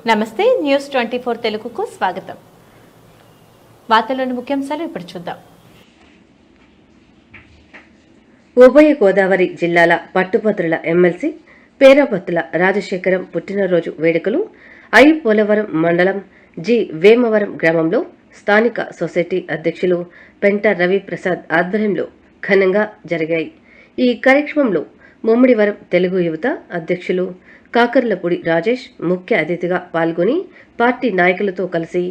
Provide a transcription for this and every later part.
నమస్తే న్యూస్ 24 తెలుగుకు స్వాగతం. వార్తల్లోని ముఖ్యాంశాలు ఇప్పుడు చూద్దాం. ఉభయ గోదావరి జిల్లాల పట్టుభద్రుల ఎమ్మెల్సీ పేరాబత్తుల రాజశేఖరం పుట్టినరోజు వేడుకలు పోలవరం మండలం జి వేమవరం గ్రామంలో స్థానిక సొసైటీ అధ్యక్షులు పెంట రవిప్రసాద్ ఆధ్వర్యంలో ఘనంగా జరిగాయి. ఈ కార్యక్రమంలో ముమ్మిడివరం తెలుగు యువత అధ్యక్షులు కాకర్లపూడి రాజేష్ ముఖ్య అతిథిగా పాల్గొని పార్టీ నాయకులతో కలిసి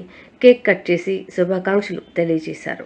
కేక్ కట్ చేసి శుభాకాంక్షలు తెలియజేశారు.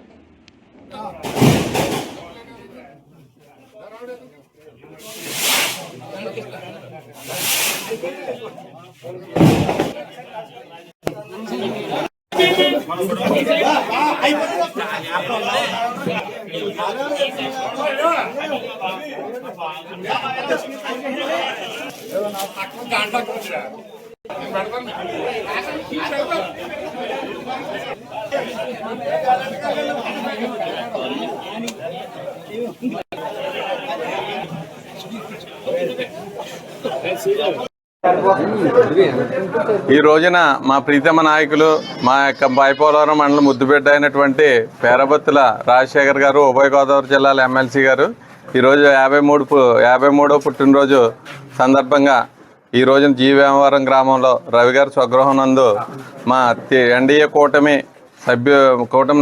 ఈ రోజున మా ప్రీతమ నాయకులు మా యొక్క పోలవరం మండలం ముద్దుబిడ్డ అయినటువంటి పేరాబత్తుల రాజశేఖర్ గారు ఉభయ గోదావరి జిల్లాల ఎమ్మెల్సీ గారు ఈరోజు 53వ పుట్టినరోజు సందర్భంగా ఈ రోజున జి వేమవరం గ్రామంలో రవి గారి స్వగృహం నందు మా ఎన్డీఏ కూటమి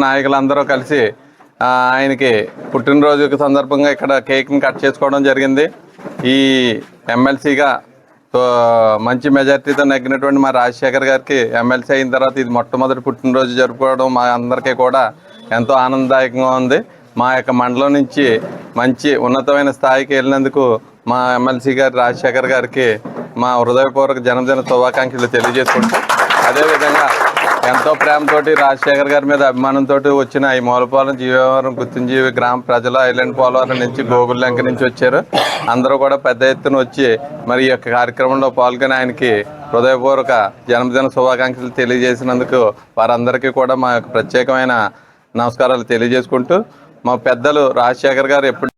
నాయకులందరూ కలిసి ఆయనకి పుట్టినరోజు సందర్భంగా ఇక్కడ కేక్ని కట్ చేసుకోవడం జరిగింది. ఈ ఎమ్మెల్సీగా మంచి మెజార్టీతో నెగ్గినటువంటి మా రాజశేఖర్ గారికి ఎమ్మెల్సీ అయిన తర్వాత ఇది మొట్టమొదటి పుట్టినరోజు జరుపుకోవడం మా అందరికీ కూడా ఎంతో ఆనందదాయకంగా ఉంది. మా యొక్క మండలం నుంచి మంచి ఉన్నతమైన స్థాయికి వెళ్ళినందుకు మా ఎమ్మెల్సీ గారు రాజశేఖర్ గారికి మా హృదయపూర్వక జన్మదిన శుభాకాంక్షలు తెలియజేసుకుంటాం. అదేవిధంగా ఎంతో ప్రేమతోటి రాజశేఖర్ గారి మీద అభిమానంతో వచ్చిన ఈ మూలపాలెం జీవవరం గుర్తుంజీవి గ్రామ ప్రజలు ఐలాండ్ పోలవరం నుంచి గోగుల్లంక నుంచి వచ్చారు. అందరూ కూడా పెద్ద ఎత్తున వచ్చి మరి ఈ యొక్క కార్యక్రమంలో పాల్గొని ఆయనకి హృదయపూర్వక జన్మదిన శుభాకాంక్షలు తెలియజేసినందుకు వారందరికీ కూడా మా యొక్క ప్రత్యేకమైన నమస్కారాలు తెలియజేసుకుంటూ మా పెద్దలు రాజశేఖర్ గారు ఎప్పటి